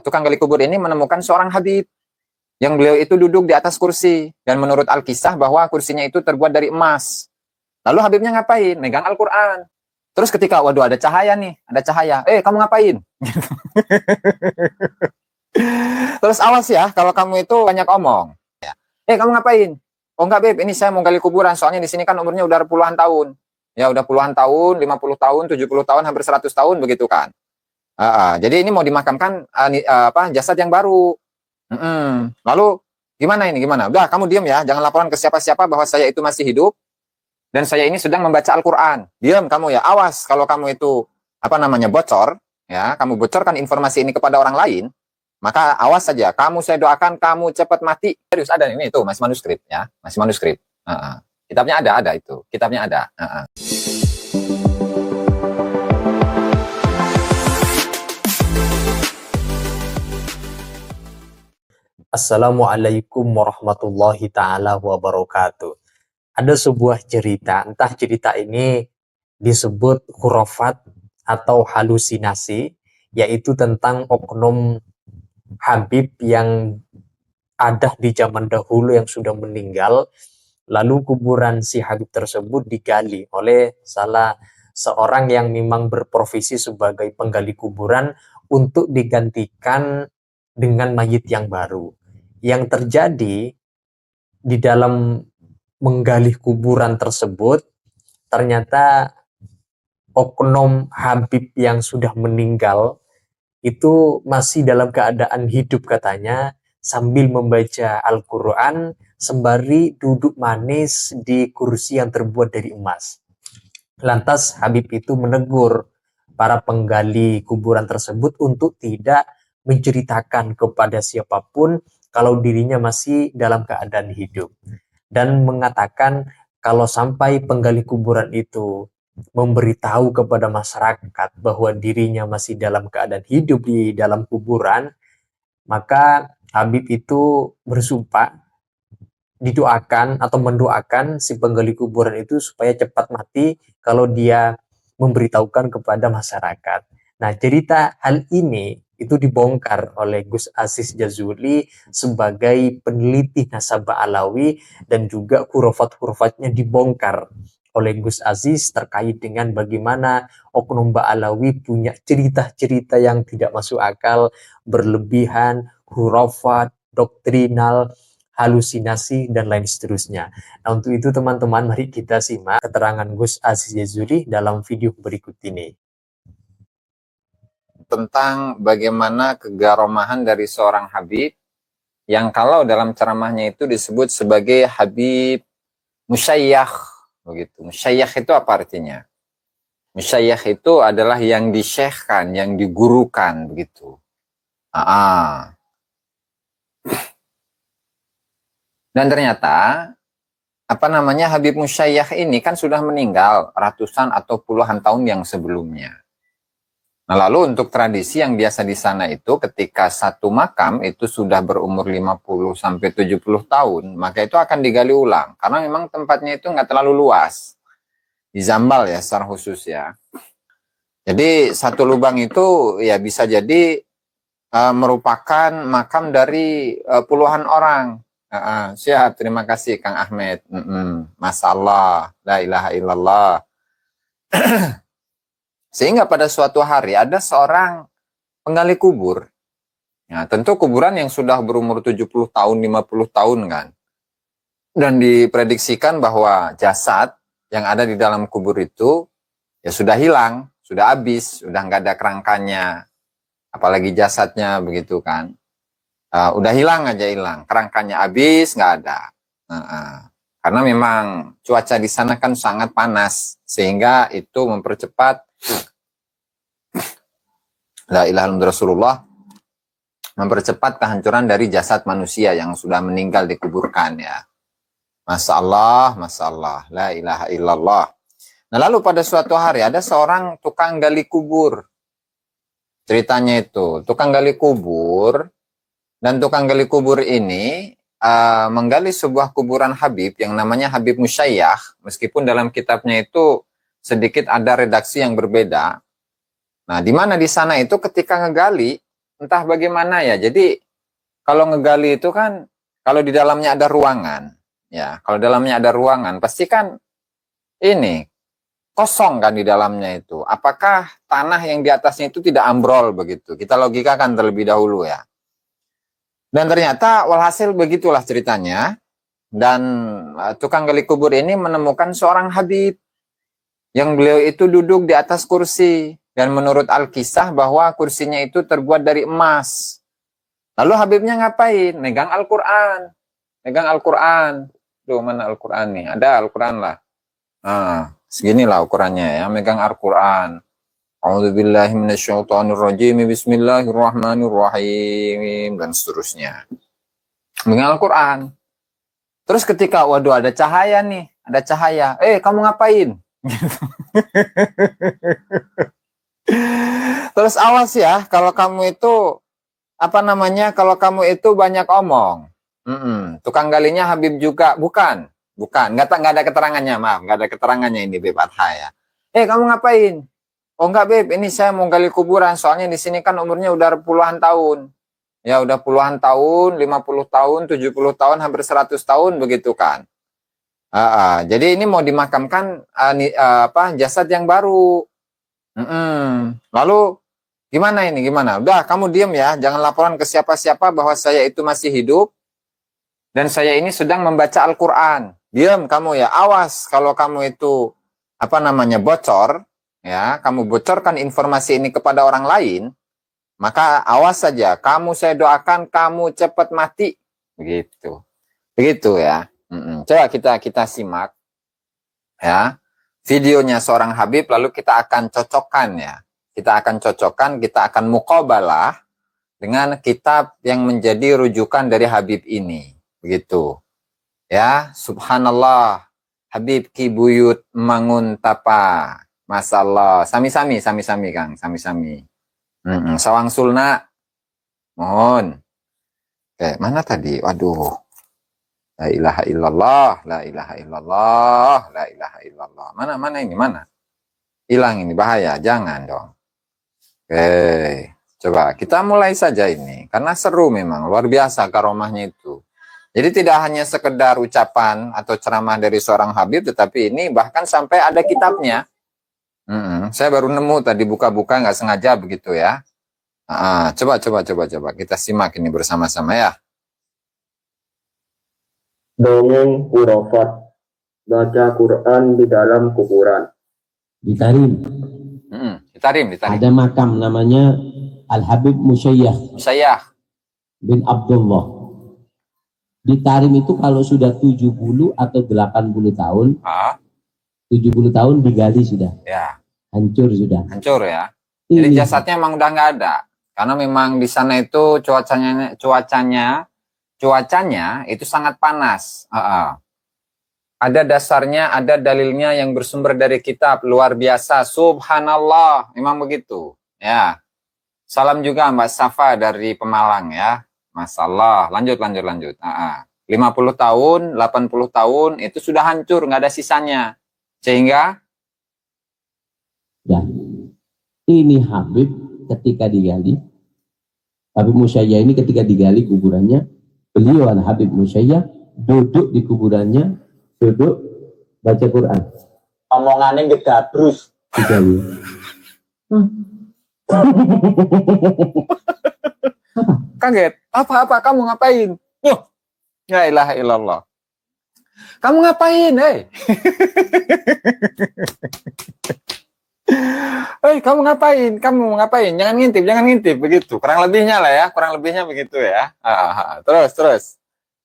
tukang gali kubur ini menemukan seorang Habib yang beliau itu duduk di atas kursi, dan menurut Al-Kisah bahwa kursinya itu terbuat dari emas. Lalu Habibnya ngapain? Megang Al-Quran. Terus ketika, waduh ada cahaya nih, ada cahaya. Kamu ngapain? Terus awas ya, kalau kamu itu banyak omong. Kamu ngapain? Oh enggak Beb, ini saya mau gali kuburan. Soalnya di sini kan umurnya udah puluhan tahun. Ya udah puluhan tahun, 50 tahun, 70 tahun, hampir 100 tahun begitu kan. Jadi ini mau dimakamkan jasad yang baru. Lalu gimana ini? Gimana? Udah kamu diam ya, jangan laporan ke siapa-siapa bahwa saya itu masih hidup dan saya ini sedang membaca Al-Quran. Diam kamu ya, awas kalau kamu itu bocor, ya, kamu bocorkan informasi ini kepada orang lain, maka awas saja, saya doakan kamu cepat mati. Serius ada ini itu, masih manuskrip ya, masih manuskrip. Kitabnya ada itu, kitabnya ada. Assalamualaikum warahmatullahi ta'ala wabarakatuh. Ada sebuah cerita, entah cerita ini disebut khurafat atau halusinasi, yaitu tentang oknum Habib yang ada di zaman dahulu yang sudah meninggal. Lalu kuburan si Habib tersebut digali oleh salah seorang yang memang berprofesi sebagai penggali kuburan untuk digantikan dengan mayit yang baru. Yang terjadi di dalam menggali kuburan tersebut, ternyata oknum Habib yang sudah meninggal itu masih dalam keadaan hidup katanya, sambil membaca Al-Quran sembari duduk manis di kursi yang terbuat dari emas. Lantas Habib itu menegur para penggali kuburan tersebut untuk tidak menceritakan kepada siapapun kalau dirinya masih dalam keadaan hidup, dan mengatakan kalau sampai penggali kuburan itu memberitahu kepada masyarakat bahwa dirinya masih dalam keadaan hidup di dalam kuburan, maka Habib itu bersumpah didoakan atau mendoakan si penggali kuburan itu supaya cepat mati kalau dia memberitahukan kepada masyarakat. Nah, cerita hal ini itu dibongkar oleh Gus Aziz Jazuli sebagai peneliti nasabah Alawi, dan juga khurafat-khurafatnya dibongkar oleh Gus Aziz terkait dengan bagaimana oknum Ba'alawi punya cerita-cerita yang tidak masuk akal, berlebihan, khurafat, doktrinal, halusinasi, dan lain seterusnya. Nah, untuk itu teman-teman, mari kita simak keterangan Gus Aziz Jazuli dalam video berikut ini. Tentang bagaimana kegaromahan dari seorang Habib yang kalau dalam ceramahnya itu disebut sebagai Habib Musyayyakh, begitu. Musyayyakh itu apa artinya? Musyayyakh itu adalah yang disyekhkan, yang digurukan, begitu. Dan ternyata Habib Musyayyakh ini kan sudah meninggal ratusan atau puluhan tahun yang sebelumnya. Nah, lalu untuk tradisi yang biasa di sana itu ketika satu makam itu sudah berumur 50 sampai 70 tahun, maka itu akan digali ulang karena memang tempatnya itu nggak terlalu luas. Di Zambal ya secara khusus ya. Jadi satu lubang itu ya bisa jadi merupakan makam dari puluhan orang. Siap, terima kasih Kang Ahmed. Masyaallah, la ilaha illallah. Sehingga pada suatu hari ada seorang penggali kubur. Ya, tentu kuburan yang sudah berumur 70 tahun, 50 tahun kan. Dan diprediksikan bahwa jasad yang ada di dalam kubur itu ya sudah hilang, sudah habis, sudah nggak ada kerangkanya. Apalagi jasadnya begitu kan. Udah hilang aja, hilang. Kerangkanya habis, nggak ada. Karena memang cuaca di sana kan sangat panas. Sehingga itu mempercepat la ilaha illallah Rasulullah, mempercepat kehancuran dari jasad manusia yang sudah meninggal dikuburkan ya. Masya Allah, la ilaha illallah. Nah, lalu pada suatu hari ada seorang tukang gali kubur. Ceritanya itu, tukang gali kubur, dan tukang gali kubur ini menggali sebuah kuburan Habib yang namanya Habib Musyayyakh, meskipun dalam kitabnya itu sedikit ada redaksi yang berbeda. Nah, di mana di sana itu ketika ngegali, entah bagaimana ya. Jadi kalau ngegali itu kan, kalau di dalamnya ada ruangan, ya, kalau dalamnya ada ruangan, pasti kan ini kosong kan di dalamnya itu. Apakah tanah yang di atasnya itu tidak ambrol begitu? Kita logikakan terlebih dahulu ya. Dan ternyata walhasil begitulah ceritanya. Dan tukang gali kubur ini menemukan seorang Habib yang beliau itu duduk di atas kursi. Dan menurut Al-Kisah bahwa kursinya itu terbuat dari emas. Lalu Habibnya ngapain? Megang Al-Quran. Megang Al-Quran. Duh, mana Al-Quran nih? Ada Al-Quran lah. Nah, seginilah ukurannya ya. Megang Al-Quran. A'udzubillahi minasyaitonirrajim. Bismillahirrahmanirrahim. Dan seterusnya. Megang Al-Quran. Terus ketika, waduh ada cahaya nih. Ada cahaya. Kamu ngapain? Terus awas ya, kalau kamu itu kalau kamu itu banyak omong. Tukang galinya Habib juga, bukan, nggak ada keterangannya, maaf, nggak ada keterangannya ini Beb Adha ya. Kamu ngapain? Oh enggak Beb, ini saya mau gali kuburan, soalnya di sini kan umurnya udah puluhan tahun. Ya udah puluhan tahun, 50 tahun, 70 tahun, hampir 100 tahun begitu kan. Jadi ini mau dimakamkan jasad yang baru. Lalu gimana ini? Gimana? Udah, kamu diam ya. Jangan laporan ke siapa-siapa bahwa saya itu masih hidup. Dan saya ini sedang membaca Al-Quran. Diam kamu ya. Awas kalau kamu itu, bocor. Ya, kamu bocorkan informasi ini kepada orang lain. Maka awas saja. Saya doakan kamu cepat mati. Begitu. Begitu ya. Coba kita simak. Ya. Videonya seorang Habib, lalu kita akan cocokkan ya. Kita akan muqabalah dengan kitab yang menjadi rujukan dari Habib ini. Begitu. Ya, subhanallah. Habib Ki Buyut Mangun Tapa. Masallah. Sami-sami Kang. Sami-sami. Sawang Sulna. Mohon. Mana tadi? Waduh. La ilaha illallah. La ilaha illallah. La ilaha illallah. Mana ini? Mana? Hilang ini, bahaya. Jangan dong. Coba kita mulai saja ini. Karena seru memang. Luar biasa karomahnya itu. Jadi tidak hanya sekedar ucapan atau ceramah dari seorang Habib, tetapi ini bahkan sampai ada kitabnya. Saya baru nemu tadi, buka-buka nggak sengaja begitu ya. Coba. Kita simak ini bersama-sama ya. Dongeng khurafat, baca Quran di dalam kuburan. Di Tarim. Di Tarim. Ada makam namanya Al-Habib Musayyah bin Abdullah. Di Tarim itu kalau sudah 70 atau 80 tahun, 70 tahun digali sudah. Ya. Hancur sudah. Hancur ya. Jadi jasadnya memang udah nggak ada. Karena memang di sana itu cuacanya itu sangat panas. Ada dasarnya, ada dalilnya yang bersumber dari kitab, luar biasa. Subhanallah, memang begitu. Ya. Salam juga Mbak Safa dari Pemalang ya. Masalah. Lanjut. 50 tahun, 80 tahun itu sudah hancur, nggak ada sisanya. Sehingga ini Habib ketika digali, Habib Musayyah ini ketika digali kuburannya, beliau Habib Musayyah duduk di kuburannya, duduk baca Quran. Omongannya gegabrus. Digali. kaget. Apa kamu ngapain? La ilaha illallah. Kamu ngapain, kamu ngapain? Jangan ngintip begitu. Kurang lebihnya begitu ya. Terus.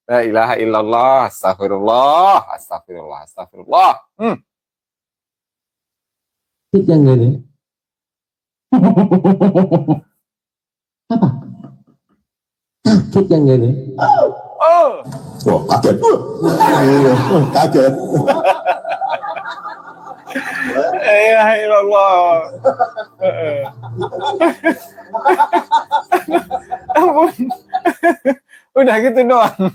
La ilaha illallah, astagfirullah. Yang ini. Apa? Sakit yang ini. Wah, kaget. Kaget. La ilaha illallah. Ampun. Udah gitu doang.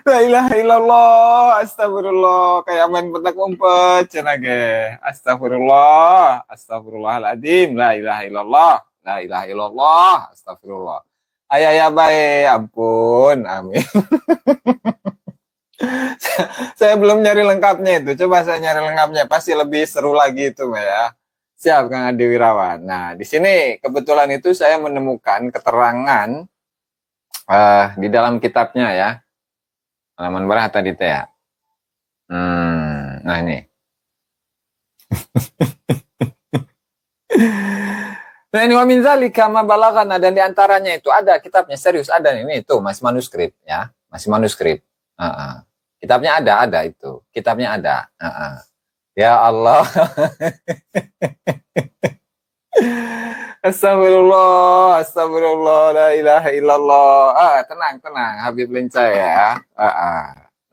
La ilaha illallah, astagfirullah, kayak main petak umpet, cenah ge. Astagfirullah, astagfirullahaladzim, la ilaha illallah, la ilaha illallah, astagfirullah. Ayah ya baik, ampun, amin. Saya belum nyari lengkapnya itu, coba saya nyari lengkapnya, pasti lebih seru lagi itu ya. Siap Kang Adi Wirawan. Nah, di sini kebetulan itu saya menemukan keterangan di dalam kitabnya ya. Halaman berapa tadi teh ya? Nah ini. Nah ini wa min zalika ma balagana, dan diantaranya itu ada kitabnya, serius ada nih, ini itu masih manuskrip ya, masih manuskrip. Kitabnya ada itu, kitabnya ada. Ya Allah. Astagfirullah, astagfirullah, la ilaha illallah. Tenang, Habib Lincah ya.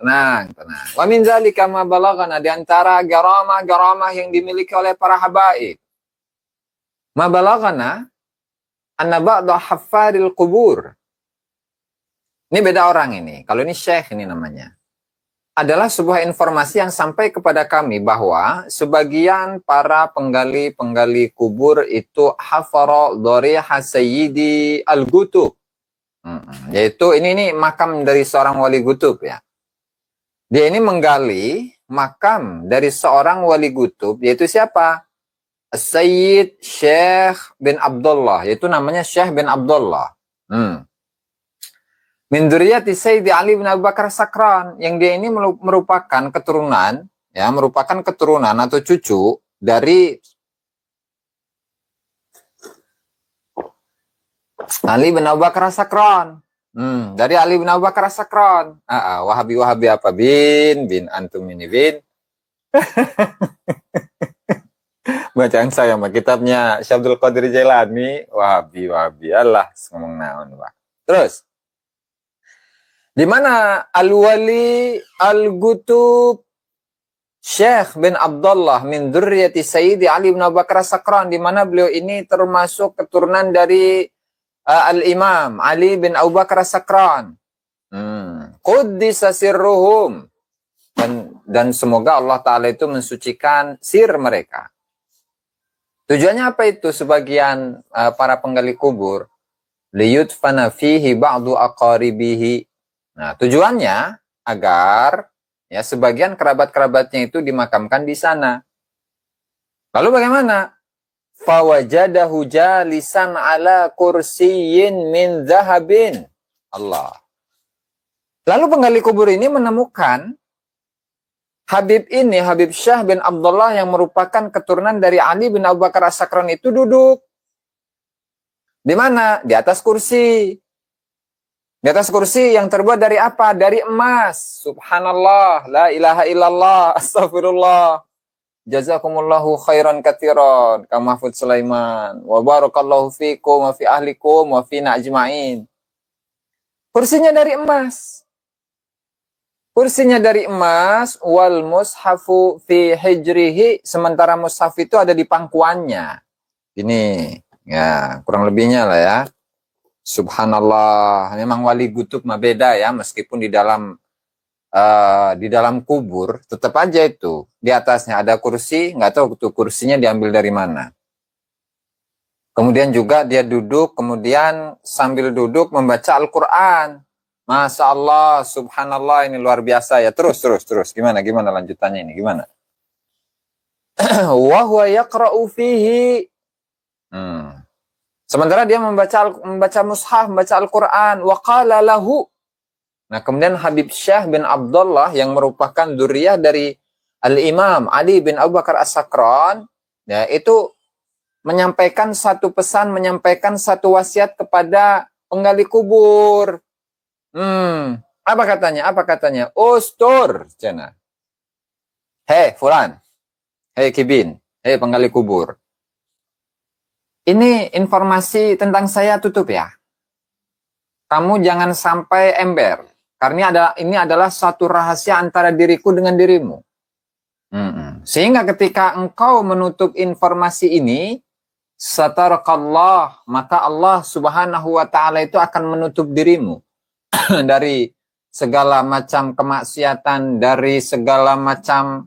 Tenang. Wa min zalika ma balagana, di antara garamah yang dimiliki oleh para habaib. Ma balagana anna ba'da haffaril qubur. Ini beda orang ini. Kalau ini syekh ini namanya. Adalah sebuah informasi yang sampai kepada kami bahwa sebagian para penggali kubur itu hafara dhariha sayyidi al-gutub. Yaitu ini makam dari seorang wali gutub ya. Dia ini menggali makam dari seorang wali gutub, yaitu siapa? Sayyid Syekh bin Abdullah, yaitu namanya Syekh bin Abdullah. Min dzurriyyati Sayyidi Ali bin Abu Bakar Sakran, yang dia ini merupakan keturunan atau cucu dari Ali bin Abu Bakar Sakran. Dari Ali bin Abu Bakar Sakran. Wahabi apa bin antum ini bin. Bacaan saya mah kitabnya Syabdul Qadir Jailani, Wahabi Allah ngomong naon, Pak. Terus di mana Al-Wali Al-Gutub Syekh bin Abdullah min dzurriyyati Sayyidi Ali bin Abu Bakar Sakran, di mana beliau ini termasuk keturunan dari Al-Imam Ali bin Abu Bakar Sakran. Quddisa sirruhum, dan semoga Allah Ta'ala itu mensucikan sir mereka. Tujuannya apa itu? Sebagian para penggali kubur liyudfana fihi ba'du aqaribihi. Nah, tujuannya agar ya sebagian kerabat-kerabatnya itu dimakamkan di sana. Lalu bagaimana? Fawajadahu jalisan ala kursiyyin min zahabin. Allah. Lalu penggali kubur ini menemukan Habib Syekh bin Abdullah yang merupakan keturunan dari Ali bin Abu Bakar As-Sakran itu duduk. Di mana? Di atas kursi. Di atas kursi yang terbuat dari apa? Dari emas. Subhanallah, la ilaha illallah, astagfirullah. Jazakumullahu khairan katsiran, Kang Mahfud Sulaiman. Wa barakallahu fikum wa fi ahlikum wa fina ajmain. Kursinya dari emas. Kursinya dari emas, wal mushafu fi hijrihi, sementara mushaf itu ada di pangkuannya. Ini, ya, kurang lebihnya lah ya. Subhanallah, memang wali gutub mah beda ya, meskipun di dalam kubur tetap aja itu di atasnya ada kursi, nggak tahu tuh kursinya diambil dari mana. Kemudian juga dia duduk, kemudian sambil duduk membaca Al-Quran. Masya Allah, subhanallah, ini luar biasa ya. Terus. Gimana lanjutannya ini? Gimana? Wa huwa yaqra'u fihi. Sementara dia membaca mushaf, membaca Al-Quran. Wa qala lahu. Nah, kemudian Habib Syekh bin Abdullah yang merupakan dzurriyyah dari Al-Imam Ali bin Abu Bakar As-Sakran, ya, itu menyampaikan satu pesan, menyampaikan satu wasiat kepada penggali kubur. Apa katanya? Ustur, cina. Hei, Fulan. Hei, Kibin. Hei, penggali kubur. Ini informasi tentang saya tutup ya. Kamu jangan sampai ember. Karena ini adalah satu rahasia antara diriku dengan dirimu. Sehingga ketika engkau menutup informasi ini, satarakallah, maka Allah Subhanahu wa ta'ala itu akan menutup dirimu dari segala macam kemaksiatan, dari segala macam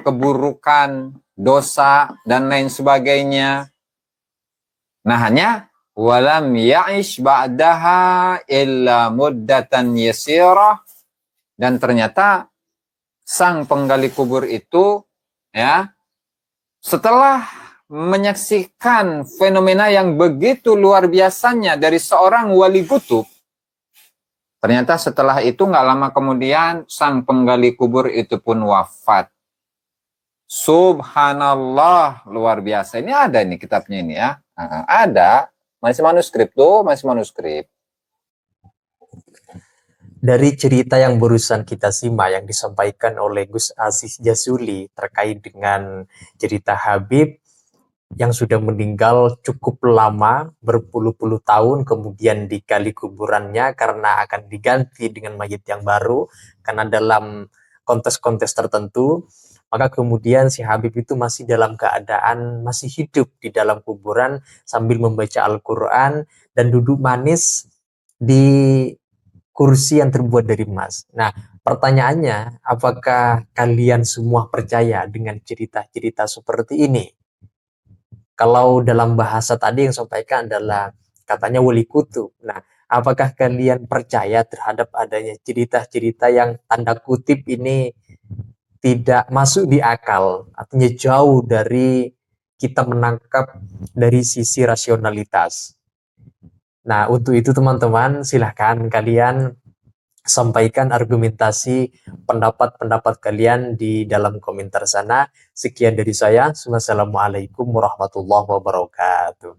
keburukan, dosa, dan lain sebagainya. Nah, hanya walam ya'ish ba'daha illa muddatan yasirah, dan ternyata sang penggali kubur itu ya setelah menyaksikan fenomena yang begitu luar biasanya dari seorang wali kutub, ternyata setelah itu nggak lama kemudian sang penggali kubur itu pun wafat. Subhanallah, luar biasa. Ini ada nih kitabnya ini ya. Ada, masih manuskrip tuh, masih manuskrip. Dari cerita yang barusan kita simak yang disampaikan oleh Gus Aziz Jazuli terkait dengan cerita Habib yang sudah meninggal cukup lama, berpuluh-puluh tahun, kemudian digali kuburannya karena akan diganti dengan mayit yang baru, karena dalam kontes-kontes tertentu, maka kemudian si Habib itu masih dalam keadaan masih hidup di dalam kuburan sambil membaca Al-Quran dan duduk manis di kursi yang terbuat dari emas. Nah, pertanyaannya, apakah kalian semua percaya dengan cerita-cerita seperti ini? Kalau dalam bahasa tadi yang sampaikan adalah katanya wali kutub. Nah, apakah kalian percaya terhadap adanya cerita-cerita yang tanda kutip ini tidak masuk di akal, artinya jauh dari kita menangkap dari sisi rasionalitas? Nah, untuk itu teman-teman, silahkan kalian sampaikan argumentasi pendapat-pendapat kalian di dalam komentar sana. Sekian dari saya. Wassalamualaikum warahmatullahi wabarakatuh.